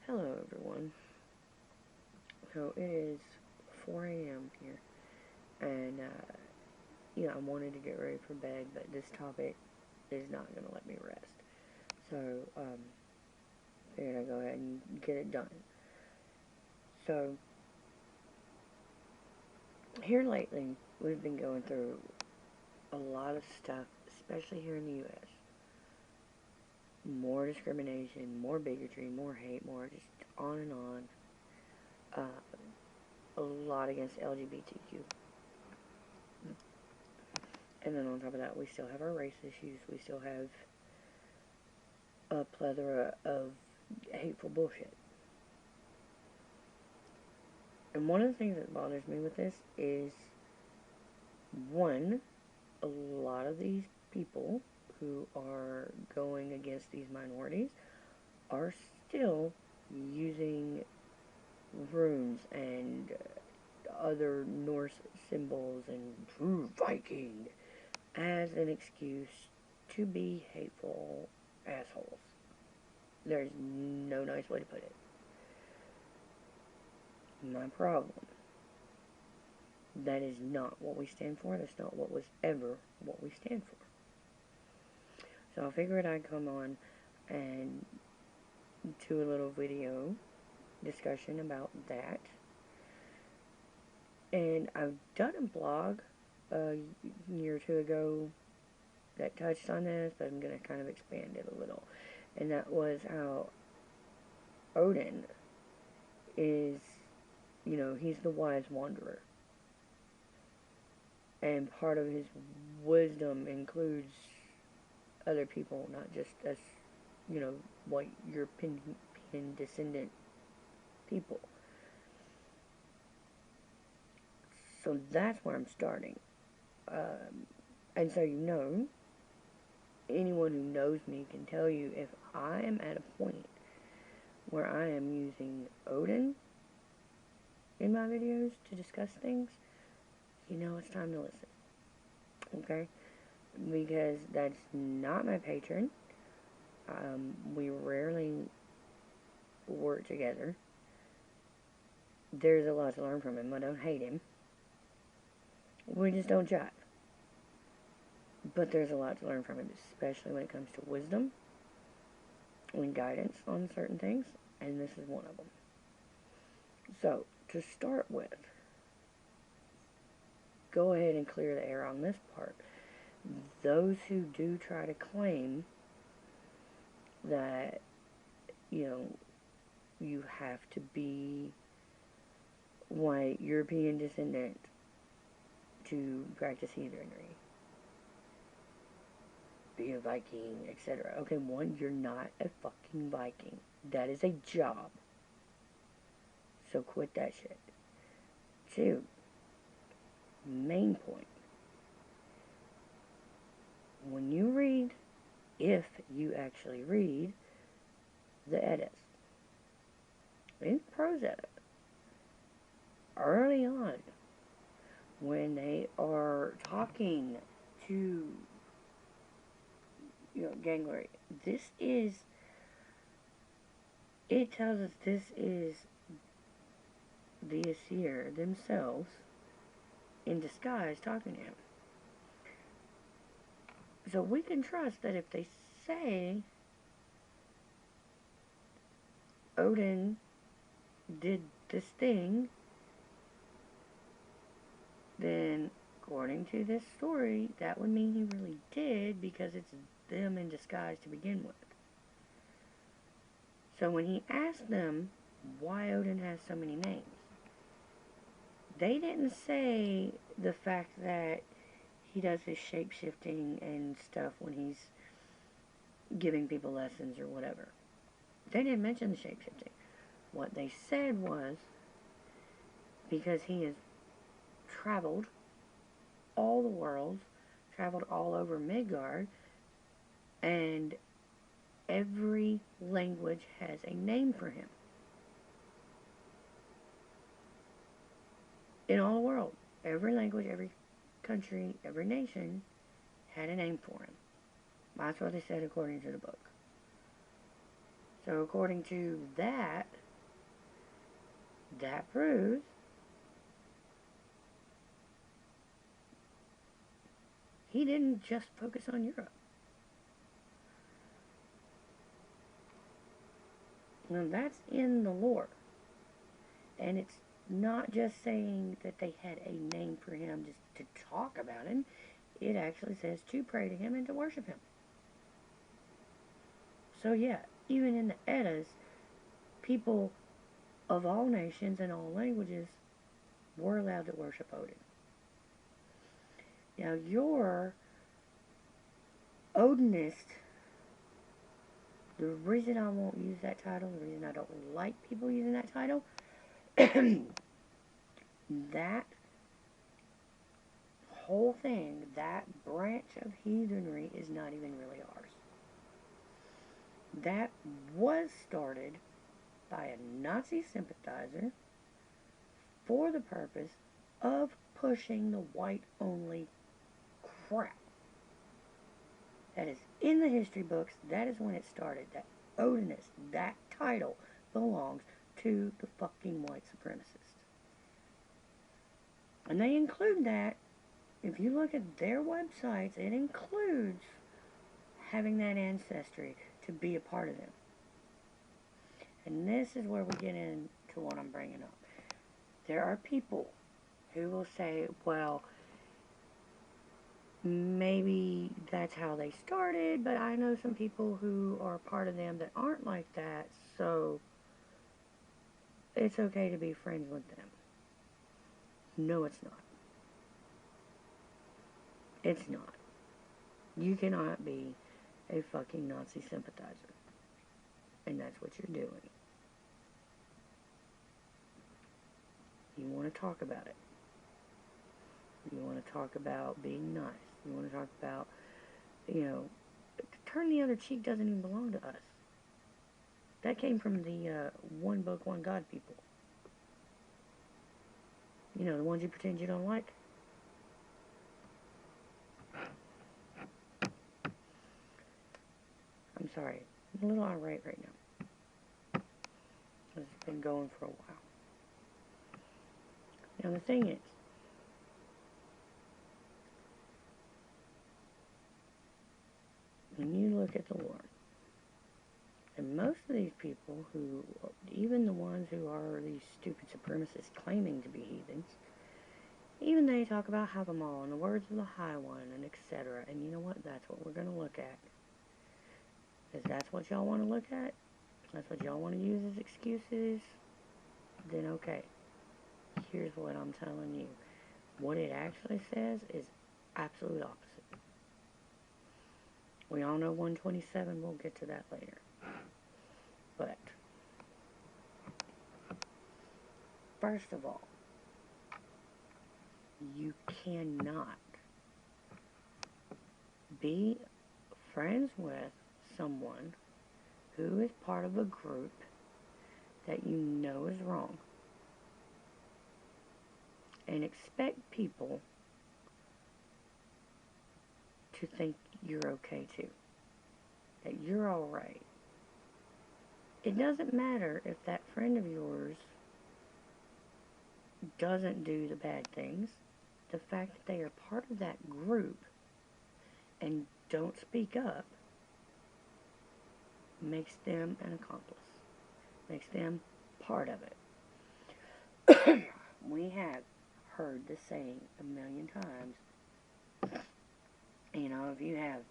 Hello everyone. So it is 4 a.m. here, and I wanted to get ready for bed, but this topic is not going to let me rest. So, figured I'd go ahead and get it done. So, here lately, we've been going through a lot of stuff, especially here in the U.S. More discrimination, more bigotry, more hate, more just on and on. A lot against LGBTQ. And then on top of that, we still have our race issues. We still have a plethora of hateful bullshit. And one of the things that bothers me with this is, one, a lot of these people who are going against these minorities are still using runes and other Norse symbols and true Viking as an excuse to be hateful assholes. There's no nice way to put it. My problem. That is not what we stand for. That's not what was ever what we stand for. So I figured I'd come on and do a little video discussion about that. And I've done a blog a year or two ago that touched on this, but I'm going to kind of expand it a little. And that was how Odin is, he's the wise wanderer. And part of his wisdom includes other people, not just us, white European descendant people. So that's where I'm starting. And so anyone who knows me can tell you if I am at a point where I am using Odin in my videos to discuss things, it's time to listen. Okay? Because that's not my patron. We rarely work together. There's a lot to learn from him. I don't hate him. We just don't jive. But there's a lot to learn from him, especially when it comes to wisdom and guidance on certain things, and this is one of them. So, to start with, go ahead and clear the air on this part. Those who do try to claim that, you have to be white, European descendant to practice heathenry, be a Viking, etc. Okay, one, you're not a fucking Viking. That is a job. So quit that shit. Two, main point. When you read, if you actually read, the edits, in prose edit, early on, when they are talking to Gangler, it tells us this is the Asir themselves in disguise talking to him. So we can trust that if they say Odin did this thing, then according to this story, that would mean he really did, because it's them in disguise to begin with. So when he asked them why Odin has so many names, they didn't say the fact that he does his shape-shifting and stuff when he's giving people lessons or whatever. They didn't mention the shape-shifting. What they said was, because he has traveled all the worlds, traveled all over Midgard, and every language has a name for him. In all the world, every language, every country, every nation had a name for him. That's what they said according to the book. So according to that proves he didn't just focus on Europe. Now that's in the lore. And it's not just saying that they had a name for him just to talk about him. It actually says to pray to him and to worship him. So yeah, even in the Eddas, people of all nations and all languages were allowed to worship Odin. Now your Odinist, the reason I won't use that title, the reason I don't like people using that title, that whole thing, that branch of heathenry is not even really ours. That was started by a Nazi sympathizer for the purpose of pushing the white-only crap. That is in the history books. That is when it started. That Odinist, that title belongs to the fucking white supremacists. And they include that. If you look at their websites, it includes having that ancestry to be a part of them. And this is where we get into what I'm bringing up. There are people who will say, well, maybe that's how they started, but I know some people who are part of them that aren't like that, so it's okay to be friends with them. No, it's not. It's not. You cannot be a fucking Nazi sympathizer. And that's what you're doing. You want to talk about it. You want to talk about being nice. You want to talk about, turn the other cheek doesn't even belong to us. That came from the one book, one God people. You know, the ones you pretend you don't like. I'm sorry. I'm a little irate right now. It's been going for a while. Now the thing is, when you look at the lore, and most of these people who, even the ones who are these stupid supremacists claiming to be heathens, even they talk about have them all, and the words of the High One, and etc. And you know what? That's what we're going to look at. If that's what y'all want to look at, that's what y'all want to use as excuses, then okay. Here's what I'm telling you. What it actually says is absolute opposite. We all know 127, we'll get to that later. But, first of all, you cannot be friends with someone who is part of a group that you know is wrong and expect people to think you're okay too, that you're alright. It doesn't matter if that friend of yours doesn't do the bad things. The fact that they are part of that group and don't speak up makes them an accomplice, makes them part of it. We have heard the saying a million times. You know, if you have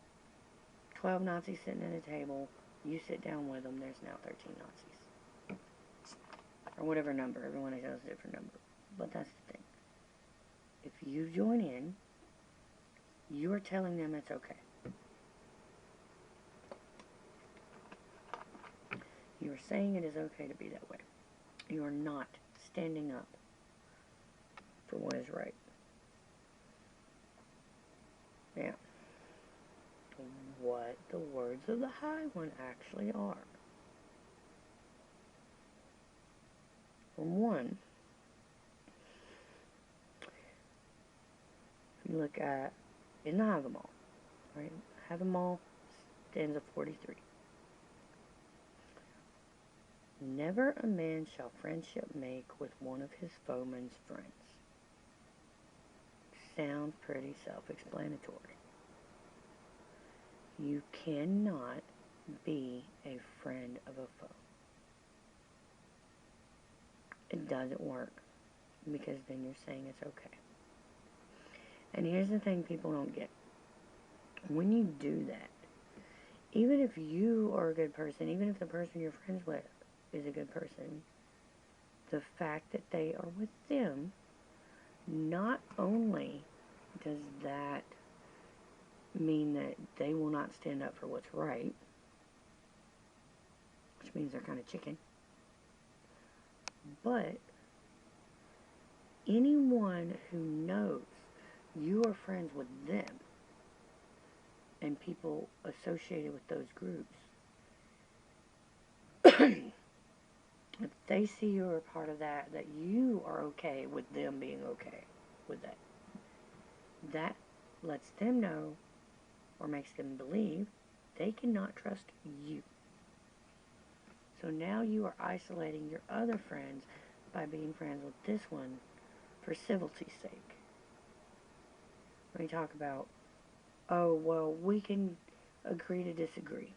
12 Nazis sitting at a table, you sit down with them, there's now 13 Nazis. Or whatever number, everyone has a different number. But that's the thing. If you join in, you are telling them it's okay. You are saying it is okay to be that way. You are not standing up for what is right. Now, what the words of the High One actually are. For one, if you look at, in the Havamal, right? Havamal, stanza 43. Never a man shall friendship make with one of his foeman's friends. Sounds pretty self-explanatory. You cannot be a friend of a foe. It doesn't work, because then you're saying it's okay. And here's the thing people don't get. When you do that, even if you are a good person, even if the person you're friends with is a good person, the fact that they are with them, not only does that mean that they will not stand up for what's right, which means they're kind of chicken, but anyone who knows you are friends with them and people associated with those groups, if they see you are a part of that, that you are okay with them being okay with that, that lets them know or makes them believe they cannot trust you. So now you are isolating your other friends by being friends with this one for civility's sake. When you talk about, oh, well, we can agree to disagree.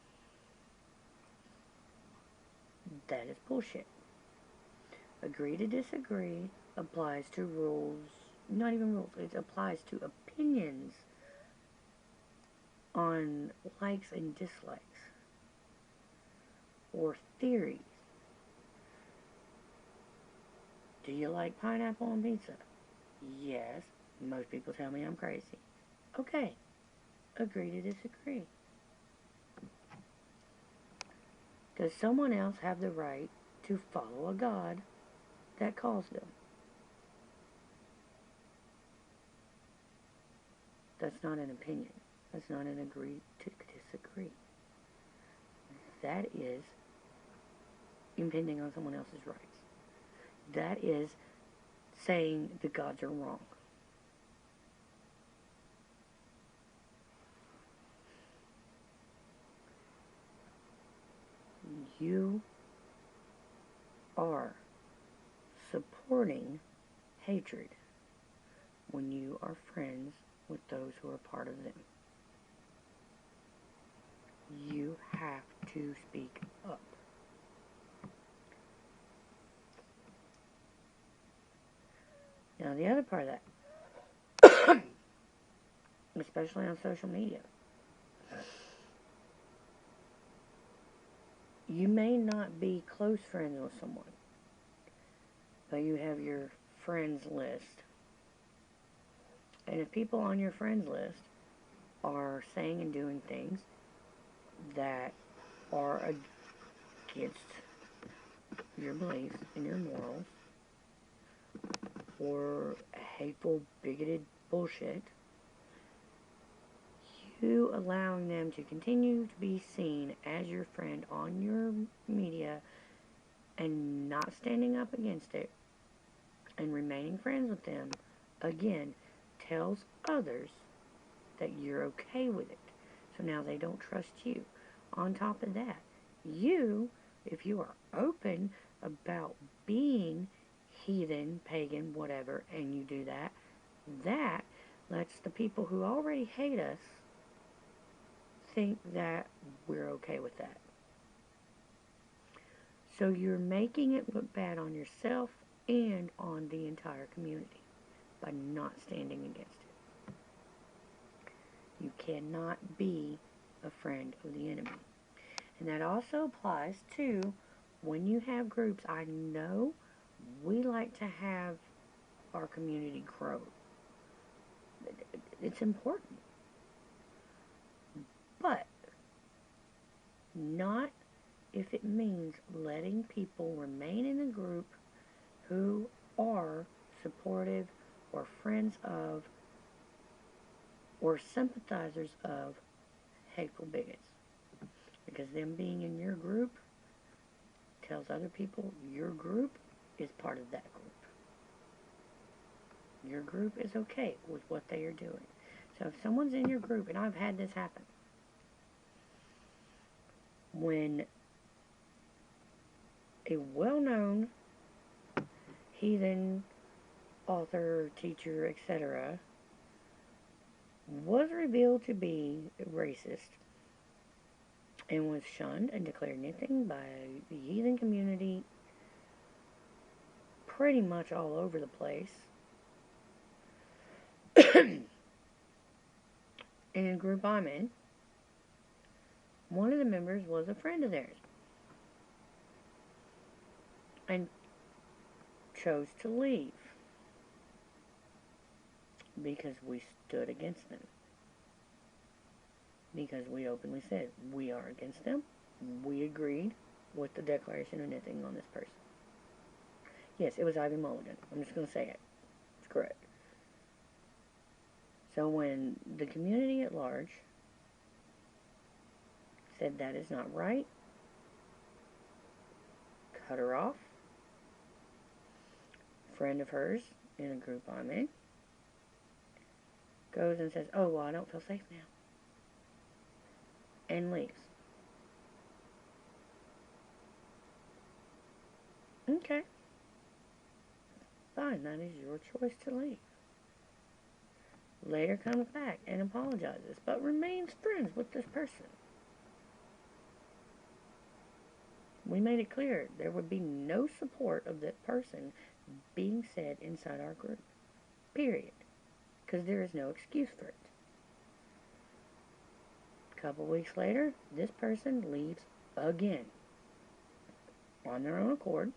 That is bullshit. Agree to disagree applies to rules, not even rules, it applies to opinions on likes and dislikes, or theories. Do you like pineapple on pizza? Yes. Most people tell me I'm crazy. Okay. Agree to disagree. Does someone else have the right to follow a God that calls them? That's not an opinion. That's not an agree to disagree. That is impinging on someone else's rights. That is saying the gods are wrong. You are supporting hatred when you are friends with those who are part of them. You have to speak up. Now, the other part of that, especially on social media, you may not be close friends with someone, but you have your friends list. And if people on your friends list are saying and doing things that are against your beliefs and your morals, or hateful, bigoted bullshit, you allowing them to continue to be seen as your friend on your media and not standing up against it and remaining friends with them, again, tells others that you're okay with it. So now they don't trust you. On top of that, you, if you are open about being heathen, pagan, whatever, and you do that, that lets the people who already hate us think that we're okay with that. So you're making it look bad on yourself and on the entire community by not standing against it. You cannot be a friend of the enemy. And that also applies to when you have groups. I know we like to have our community grow. It's important. But not if it means letting people remain in a group who are supportive or friends of or sympathizers of hateful bigots. Because them being in your group tells other people your group is part of that group. Your group is okay with what they are doing. So if someone's in your group, and I've had this happen, when a well-known heathen author, teacher, etc., was revealed to be racist and was shunned and declared nothing by the heathen community pretty much all over the place. In a group I'm in, one of the members was a friend of theirs and chose to leave because we stood against them. Because we openly said we are against them. We agreed with the declaration of nothing on this person. Yes, it was Ivy Mulligan. I'm just going to say it. It's correct. So when the community at large said that is not right, cut her off, a friend of hers in a group I'm in goes and says, oh, well, I don't feel safe now, and leaves. Okay. Fine, that is your choice to leave. Later comes back and apologizes, but remains friends with this person. We made it clear there would be no support of that person being said inside our group. Period. Because there is no excuse for it. A couple weeks later, this person leaves again. On their own accord.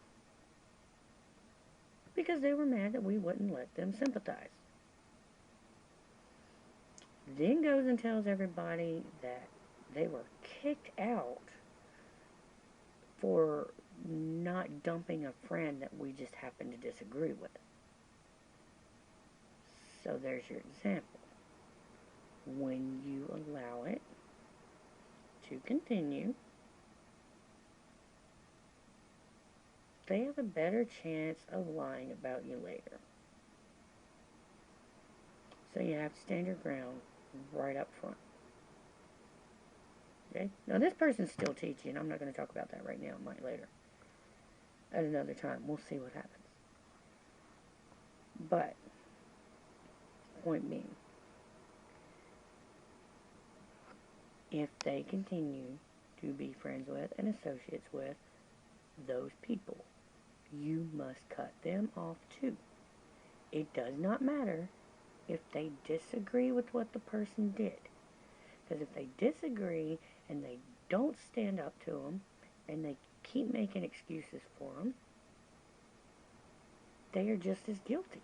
Because they were mad that we wouldn't let them sympathize. Then goes and tells everybody that they were kicked out for not dumping a friend that we just happened to disagree with. So there's your example. When you allow it to continue, they have a better chance of lying about you later. So you have to stand your ground right up front. Okay? Now this person's still teaching. I'm not going to talk about that right now. I might later. At another time. We'll see what happens. But, point being, if they continue to be friends with and associates with those people, you must cut them off too. It does not matter if they disagree with what the person did. Because if they disagree and they don't stand up to them and they keep making excuses for them, they are just as guilty.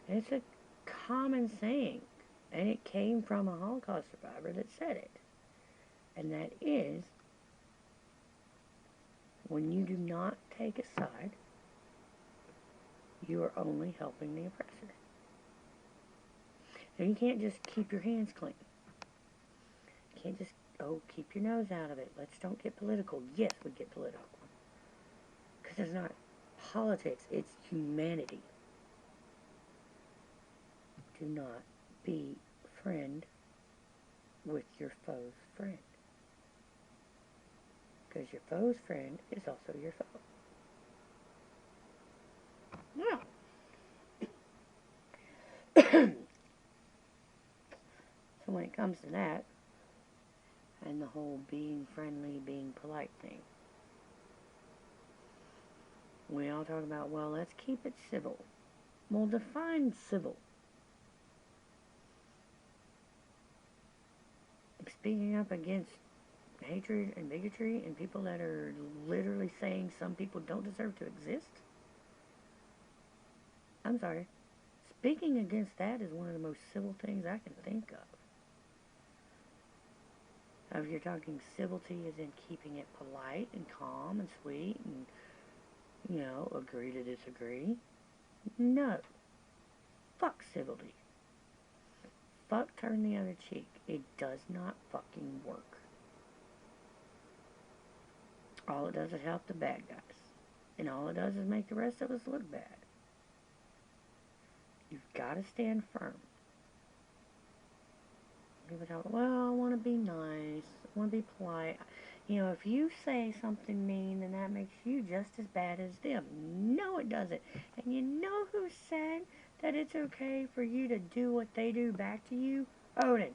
And it's a common saying, and it came from a Holocaust survivor that said it. And that is, when you do not take a side, you are only helping the oppressor. So you can't just keep your hands clean. You can't just, keep your nose out of it. Let's don't get political. Yes, we get political. Because it's not politics, it's humanity. Do not be friend with your foe's friend. Because your foe's friend is also your foe. Now, so when it comes to that, and the whole being friendly, being polite thing, we all talk about, well, let's keep it civil. Well, define civil. Speaking up against hatred and bigotry and people that are literally saying some people don't deserve to exist? I'm sorry. Speaking against that is one of the most civil things I can think of. Now, if you're talking civility as in keeping it polite and calm and sweet and, agree to disagree. No. Fuck civility. Fuck turn the other cheek. It does not fucking work. All it does is help the bad guys. And all it does is make the rest of us look bad. You've got to stand firm. People talk, well, I want to be nice. I want to be polite. You know, if you say something mean, then that makes you just as bad as them. No, it doesn't. And you know who said that it's okay for you to do what they do back to you? Odin.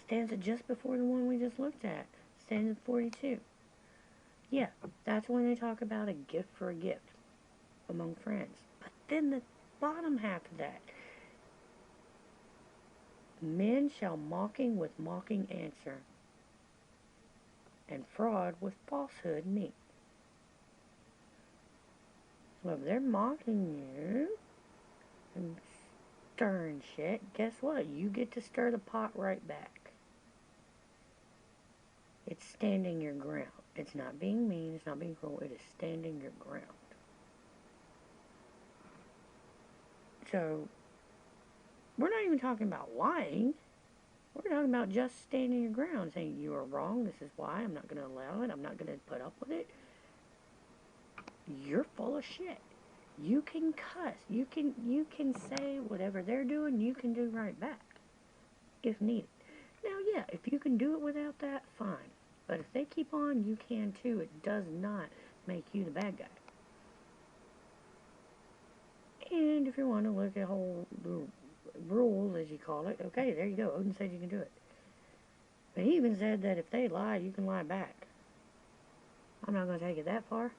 Stanza just before the one we just looked at. Stanza 42. Yeah, that's when they talk about a gift for a gift among friends. But then the bottom half of that. Men shall mocking with mocking answer, and fraud with falsehood meet. So if they're mocking you and stirring shit, guess what? You get to stir the pot right back. It's standing your ground. It's not being mean, it's not being cruel, it is standing your ground. So, we're not even talking about lying. We're talking about just standing your ground, saying you are wrong, this is why, I'm not going to allow it, I'm not going to put up with it. You're full of shit. You can cuss. You can say whatever they're doing, you can do right back, if needed. Now, yeah, if you can do it without that, fine. But if they keep on, you can too. It does not make you the bad guy. And if you want to look at whole rules, as you call it, okay, there you go. Odin said you can do it. But he even said that if they lie, you can lie back. I'm not going to take it that far.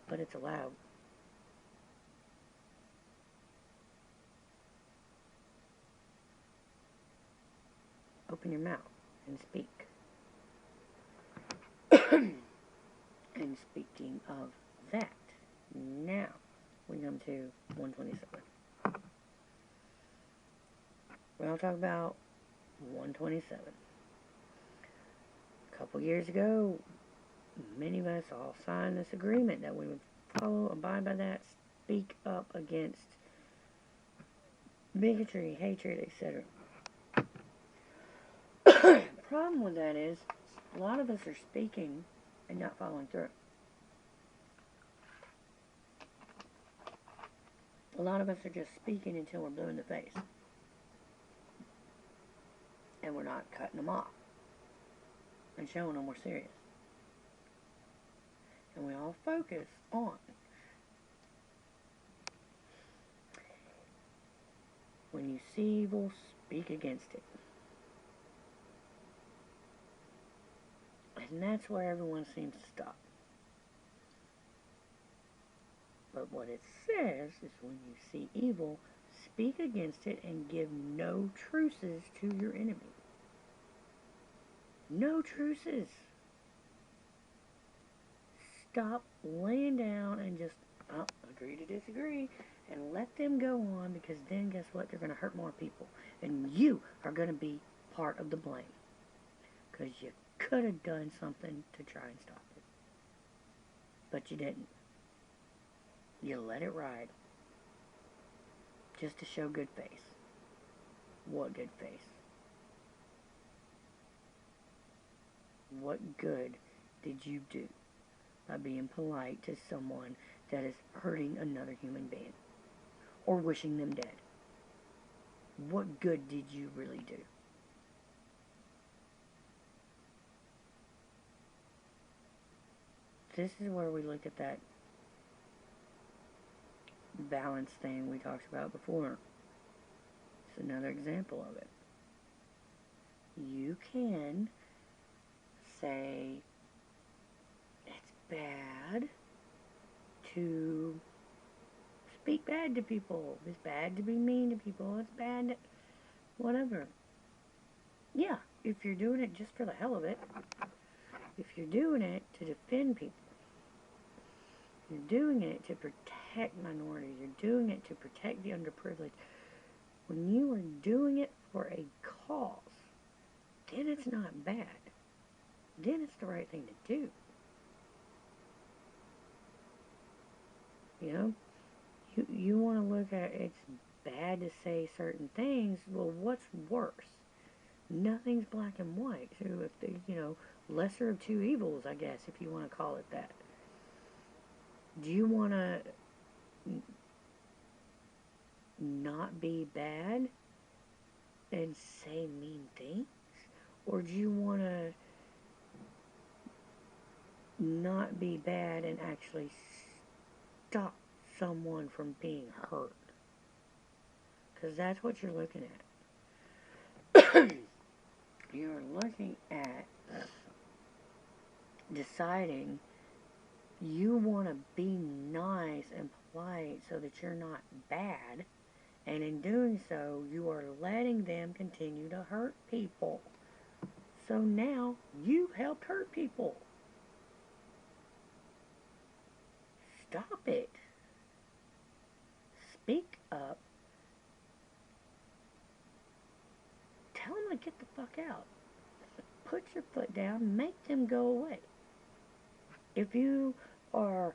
But it's allowed. Open your mouth and speak. And speaking of that, now we come to 127. We're going to talk about 127. A couple years ago, many of us all signed this agreement that we would follow, abide by that, speak up against bigotry, hatred, etc. The problem with that is, a lot of us are speaking and not following through. A lot of us are just speaking until we're blue in the face. And we're not cutting them off and showing them we're serious. And we all focus on when you see evil, speak against it. And that's where everyone seems to stop. But what it says is when you see evil, speak against it and give no truces to your enemy. No truces. Stop laying down and just agree to disagree and let them go on, because then guess what? They're going to hurt more people. And you are going to be part of the blame. Because you could have done something to try and stop it. But you didn't. You let it ride. Just to show good face. What good face? What good did you do by being polite to someone that is hurting another human being? Or wishing them dead? What good did you really do? This is where we look at that balance thing we talked about before. It's another example of it. You can say it's bad to speak bad to people. It's bad to be mean to people. It's bad to whatever. Yeah, if you're doing it just for the hell of it. If you're doing it to defend people. You're doing it to protect minorities. You're doing it to protect the underprivileged. When you are doing it for a cause, then it's not bad. Then it's the right thing to do. You know? You want to look at it's bad to say certain things. Well, what's worse? Nothing's black and white. So if the, lesser of two evils, I guess, if you want to call it that. Do you want to not be bad and say mean things? Or do you want to not be bad and actually stop someone from being hurt? Because that's what you're looking at. You're looking at deciding you want to be nice and polite so that you're not bad. And in doing so, you are letting them continue to hurt people. So now you've helped hurt people. Stop it. Speak up. Tell them to get the fuck out. Put your foot down. Make them go away. If you are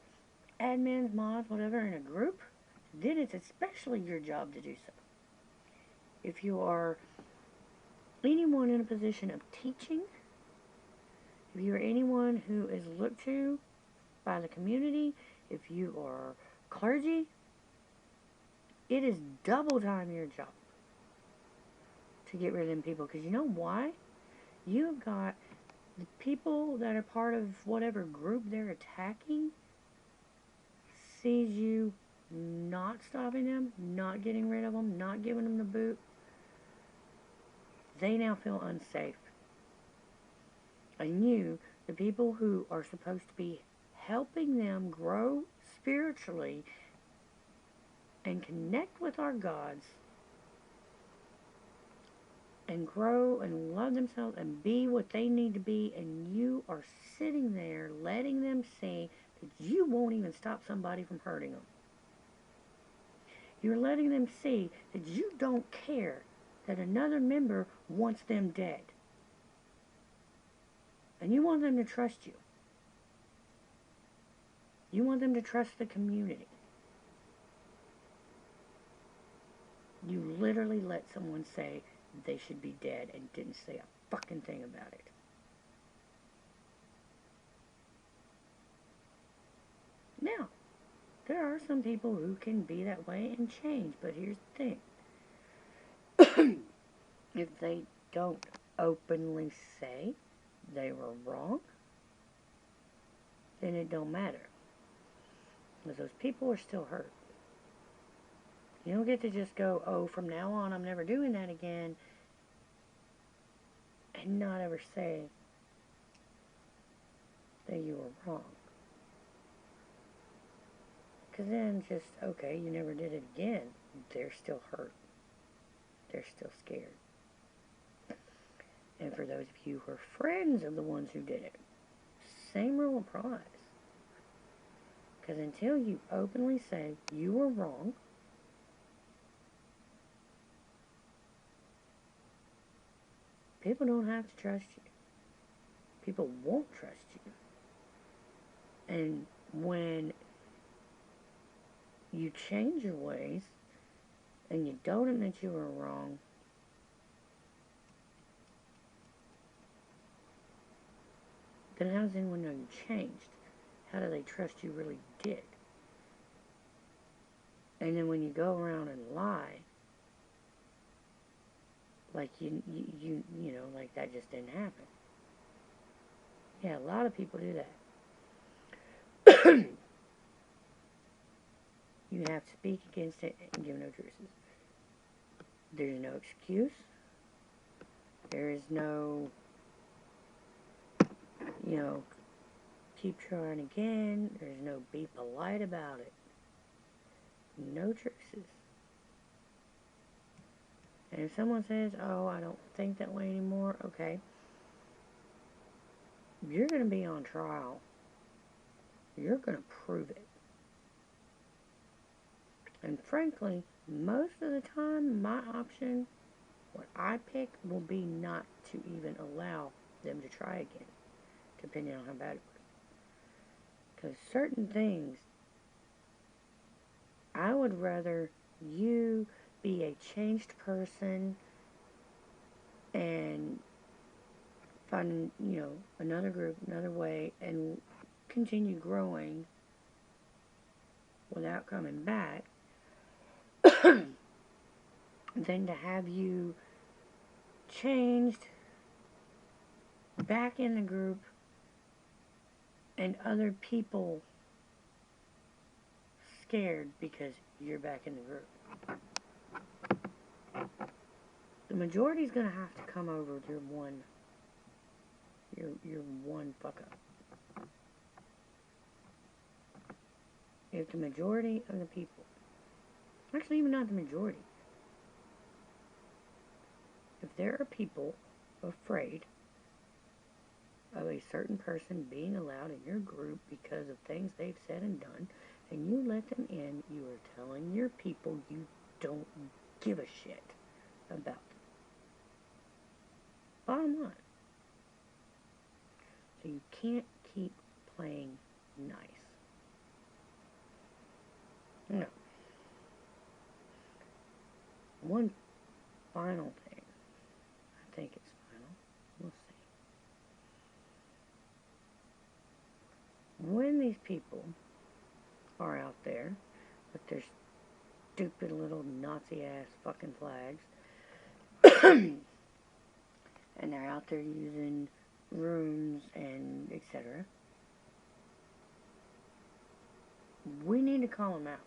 admins, mods, whatever, in a group, then it's especially your job to do so. If you are anyone in a position of teaching, if you are anyone who is looked to by the community, if you are clergy, it is double time your job to get rid of them people. Because you know why? You've got the people that are part of whatever group they're attacking sees you not stopping them, not getting rid of them, not giving them the boot. They now feel unsafe. And you, the people who are supposed to be helping them grow spiritually and connect with our gods and grow and love themselves and be what they need to be, and you are sitting there letting them see that you won't even stop somebody from hurting them. You're letting them see that you don't care that another member wants them dead. And you want them to trust you. You want them to trust the community. You literally let someone say they should be dead and didn't say a fucking thing about it. Now, there are some people who can be that way and change, but here's the thing. If they don't openly say they were wrong, then it don't matter. Because those people are still hurt. You don't get to just go, oh, from now on I'm never doing that again, and not ever say that you were wrong. Because then just, okay, you never did it again. They're still hurt. They're still scared. And for those of you who are friends of the ones who did it, same rule applies. Because until you openly say you were wrong, people don't have to trust you. People won't trust you. And when you change your ways and you don't admit you were wrong, then how does anyone know you changed? How do they trust you really did? And then when you go around and lie, like you know, like that just didn't happen. Yeah, a lot of people do that. You have to speak against it and give no truces. There's no excuse. There is no, keep trying again. There's no be polite about it. No truces. And if someone says, oh, I don't think that way anymore, okay. You're going to be on trial. You're going to prove it. And frankly, most of the time, my option, what I pick, will be not to even allow them to try again, depending on how bad it was. Because certain things, I would rather you be a changed person and find, another group, another way, and continue growing without coming back, than to have you changed back in the group and other people scared because you're back in the group. The majority's gonna have to come over to your one fuck up. If the majority of the people, actually even not the majority, if there are people afraid of a certain person being allowed in your group because of things they've said and done, and you let them in, you are telling your people you don't give a shit about them. Bottom line. So you can't keep playing nice. No. One final thing. I think it's final. We'll see. When these people are out there with their stupid little Nazi-ass fucking flags, and they're out there using runes and etc., we need to call them out.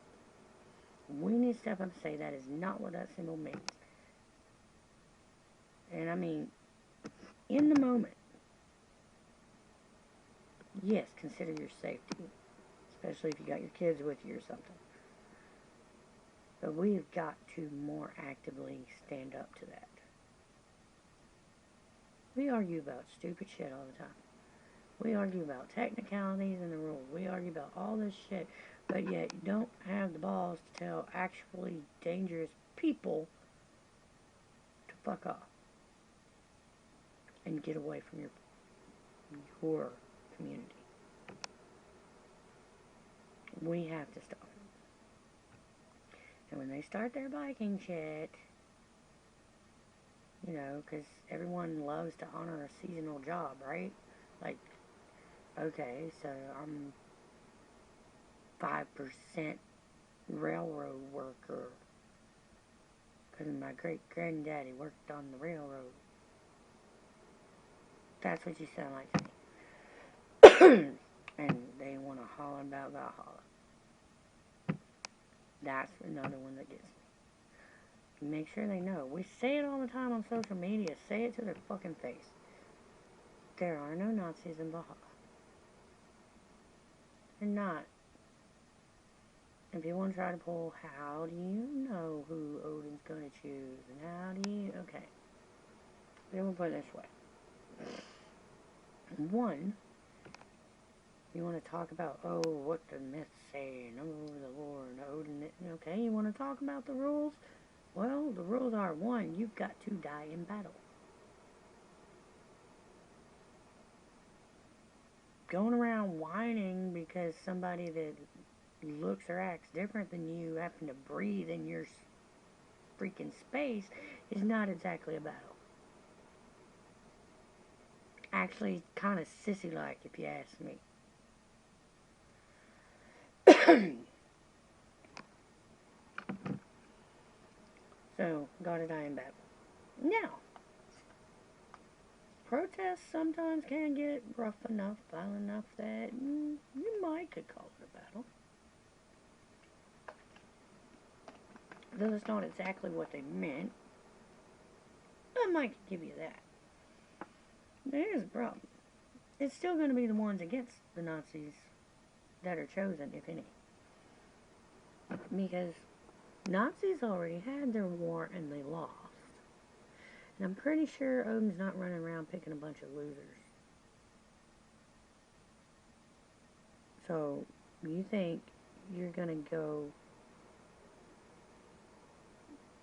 We need to step up and say that is not what that symbol means. And I mean, in the moment, yes, consider your safety, especially if you got your kids with you or something. But we've got to more actively stand up to that. We argue about stupid shit all the time. We argue about technicalities and the rules. We argue about all this shit, but yet you don't have the balls to tell actually dangerous people to fuck off and get away from your community. We have to stop it. And when they start their Viking shit, you know, because everyone loves to honor a seasonal job, right? Like, okay, so I'm 5% railroad worker because my great-granddaddy worked on the railroad. That's what you sound like to me. And they want to holler about Valhalla. That's another one that gets me. Make sure they know. We say it all the time on social media. Say it to their fucking face. There are no Nazis in Valhalla. They're not. If you want to try to pull, how do you know who Odin's going to choose? And how do you... Okay. Then we'll put it this way. One, you want to talk about, oh, what the myths say, and oh, the lore, and Odin. Okay, you want to talk about the rules? Well, the rules are, one, you've got to die in battle. Going around whining because somebody that looks or acts different than you happen to breathe in your freaking space is not exactly a battle. Actually, kind of sissy-like, if you ask me. So, gotta die in battle. Now, protests sometimes can get rough enough, violent enough that you could call it a battle. Though that's not exactly what they meant, I might give you that. There's a problem. It's still going to be the ones against the Nazis that are chosen, if any. Because Nazis already had their war and they lost. And I'm pretty sure Odin's not running around picking a bunch of losers. So, you think you're going to go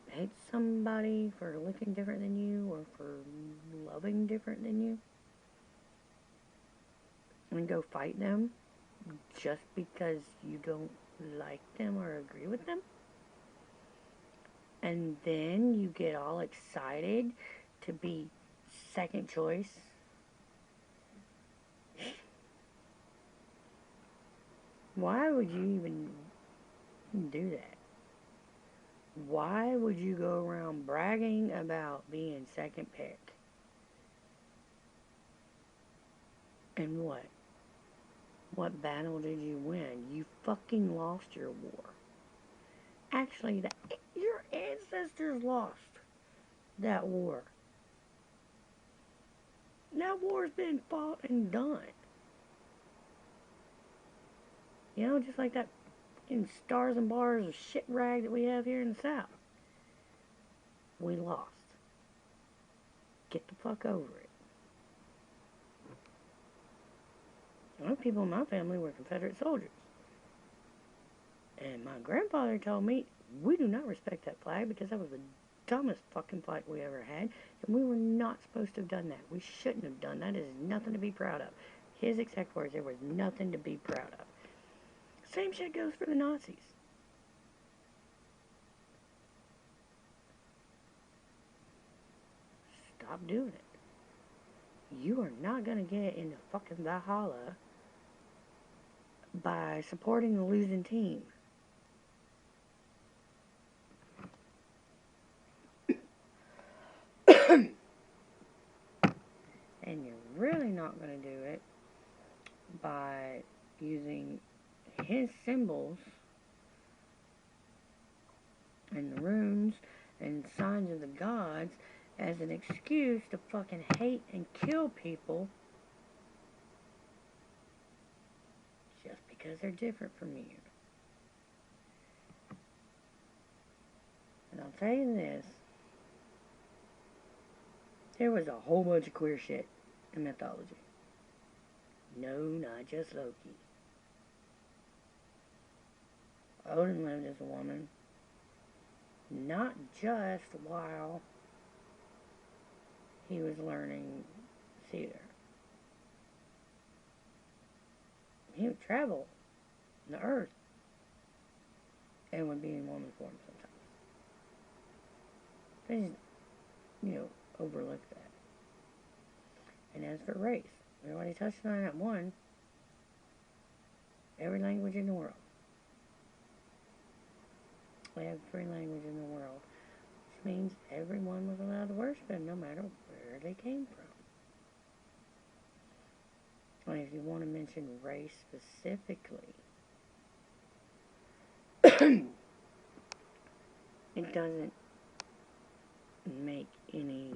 hate somebody for looking different than you or for loving different than you? And go fight them just because you don't like them or agree with them? And then you get all excited to be second choice? Why would you even do that? Why would you go around bragging about being second pick? And what? What battle did you win? You fucking lost your war. Actually, your ancestors lost that war. That war's been fought and done. You know, just like that in stars and bars of shit rag that we have here in the South. We lost. Get the fuck over it. A lot of people in my family were Confederate soldiers. And my grandfather told me, we do not respect that flag because that was the dumbest fucking flag we ever had. And we were not supposed to have done that. We shouldn't have done that. It is nothing to be proud of. His exact words, there was nothing to be proud of. Same shit goes for the Nazis. Stop doing it. You are not going to get into fucking Valhalla by supporting the losing team. And you're really not going to do it by using his symbols and the runes and signs of the gods as an excuse to fucking hate and kill people just because they're different from you. And I'll tell you this, there was a whole bunch of queer shit in mythology. No, not just Loki. Odin lived as a woman, not just while he was learning theater. He would travel the earth and would be in woman form sometimes. They just, overlook that. And as for race, we already touched on that one. Every language in the world. We have free language in the world, which means everyone was allowed to worship him no matter where they came from. And if you want to mention race specifically, it doesn't make any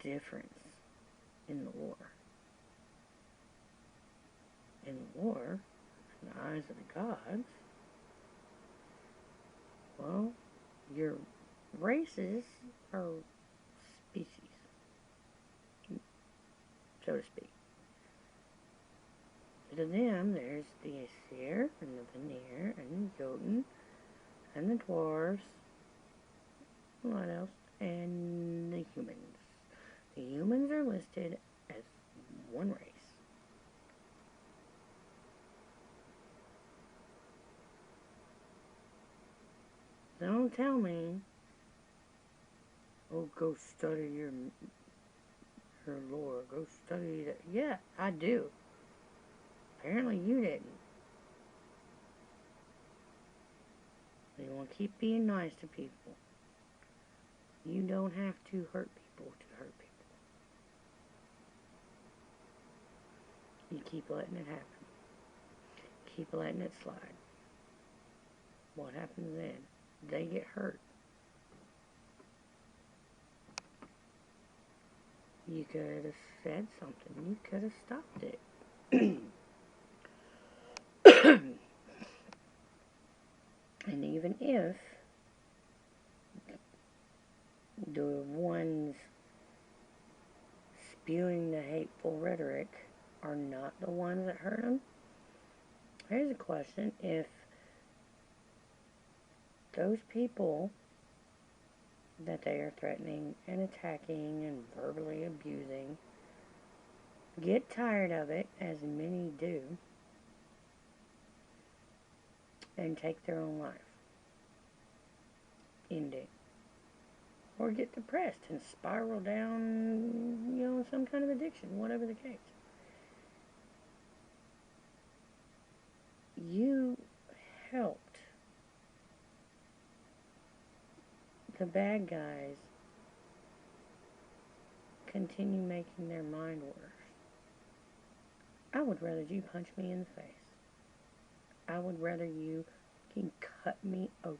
difference in the war. In the war, in the eyes of the gods, well, your races are species, so to speak. To them, there's the Aesir, and the Vanir, and the Jotun, and the Dwarves, what else? And the humans. The humans are listed as one race. Don't tell me, oh, go study your lore, go study that. Yeah, I do. Apparently you didn't. You want to keep being nice to people. You don't have to hurt people to hurt people. You keep letting it happen. Keep letting it slide. What happens then? They get hurt. You could have said something. You could have stopped it. And even if the ones spewing the hateful rhetoric are not the ones that hurt them, here's a question. If those people that they are threatening and attacking and verbally abusing get tired of it, as many do, and take their own life, end it, or get depressed and spiral down, some kind of addiction, whatever the case. You helped the bad guys continue making their mind worse. I would rather you punch me in the face. I would rather you can cut me open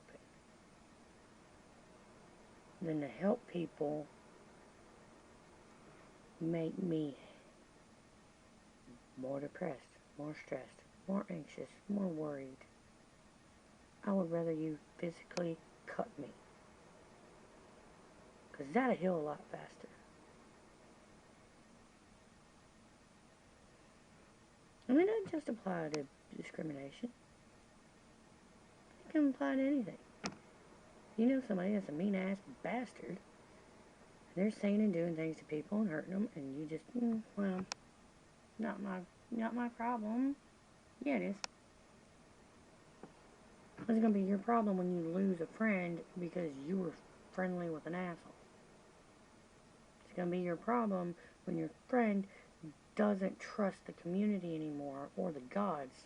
than to help people make me more depressed, more stressed, more anxious, more worried. I would rather you physically cut me, because that'll heal a lot faster. And it doesn't just apply to discrimination. It can apply to anything. You know somebody that's a mean-ass bastard, and they're saying and doing things to people and hurting them, and you just, well, not my problem. Yeah, it is. It's going to be your problem when you lose a friend because you were friendly with an asshole. It's going to be your problem when your friend doesn't trust the community anymore or the gods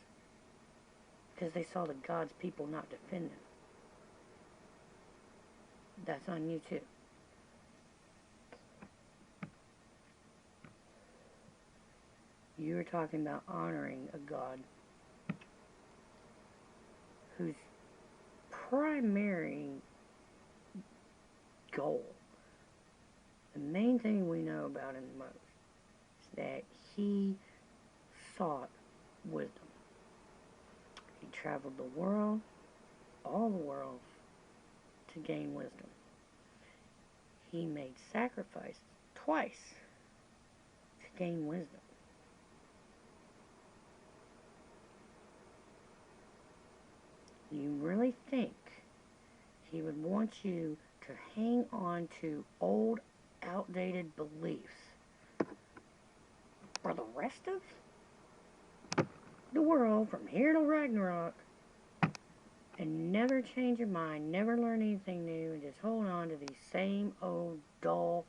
because they saw the gods' people not defend them. That's on you too. You were talking about honoring a god whose primary goal, the main thing we know about him most, is that he sought wisdom. He traveled the world, all the worlds, to gain wisdom. He made sacrifice twice to gain wisdom. You really think he would want you to hang on to old, outdated beliefs for the rest of the world, from here to Ragnarok, and never change your mind, never learn anything new, and just hold on to these same old, dull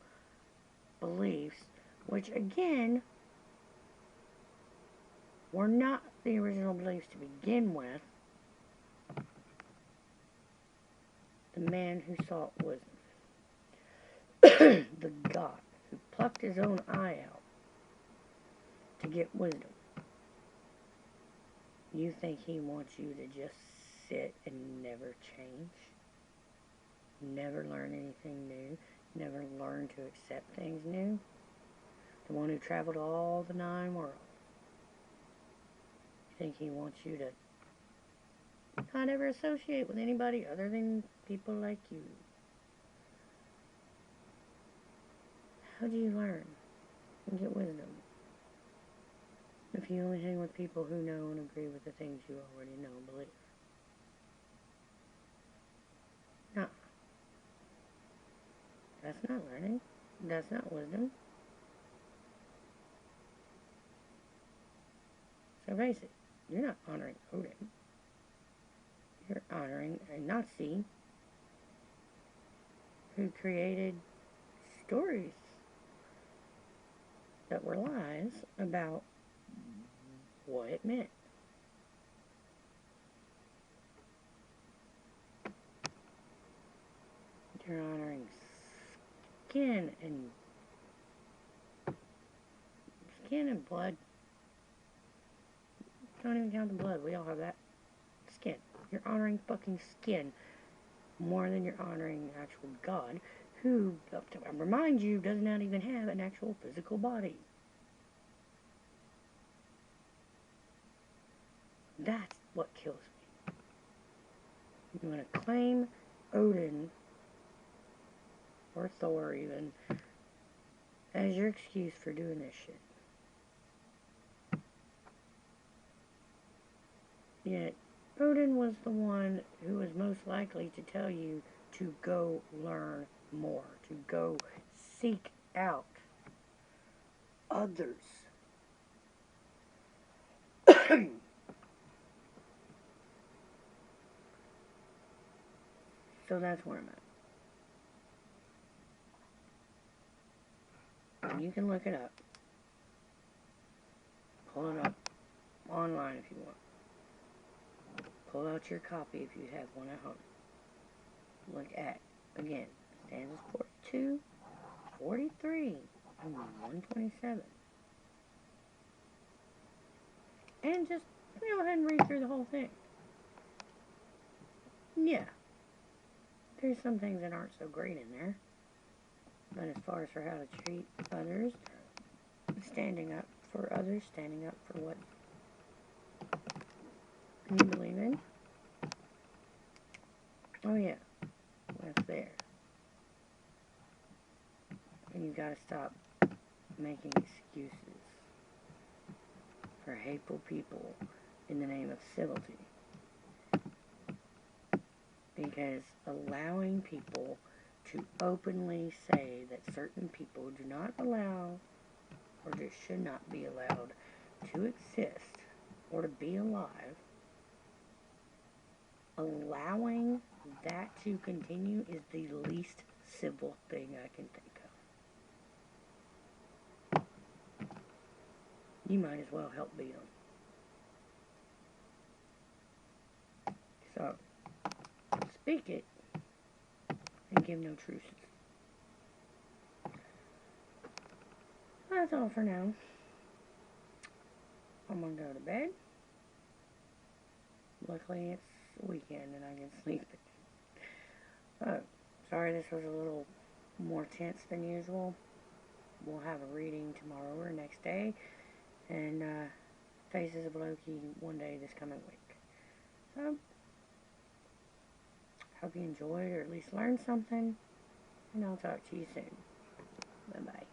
beliefs, which, again, were not the original beliefs to begin with? The man who sought wisdom. The God who plucked his own eye out to get wisdom. You think he wants you to just sit and never change? Never learn anything new? Never learn to accept things new? The one who traveled all the 9 worlds. You think he wants you to not ever associate with anybody other than people like you? How do you learn and get wisdom if you only hang with people who know and agree with the things you already know and believe? No. That's not learning. That's not wisdom. So face it, you're not honoring Odin. You're honoring a Nazi who created stories that were lies about what it meant. You're honoring skin and blood. Don't even count the blood. We all have that. Skin. You're honoring fucking skin more than you're honoring the actual God, who, I remind you, does not even have an actual physical body. That's what kills me. You want to claim Odin, or Thor even, as your excuse for doing this shit. Yet, Odin was the one who was most likely to tell you to go learn more, to go seek out others. So that's where I'm at. And you can look it up. Pull it up online if you want. Pull out your copy if you have one at home. Look at Again, stanzas 42, 43, and 127. And just go ahead and read through the whole thing. Yeah, there's some things that aren't so great in there. But as far as for how to treat others, standing up for others, standing up for what you believe in. Oh yeah, that's there. And you've got to stop making excuses for hateful people in the name of civility. Because allowing people to openly say that certain people do not allow or just should not be allowed to exist or to be alive, allowing that to continue is the least civil thing I can think of. You might as well help beat them. So, speak it and give no truces. That's all for now. I'm gonna go to bed. Luckily it's weekend and I can sleep. Oh, sorry this was a little more tense than usual. We'll have a reading tomorrow or next day, and Faces of Loki one day this coming week. So, hope you enjoyed or at least learned something, and I'll talk to you soon. Bye-bye.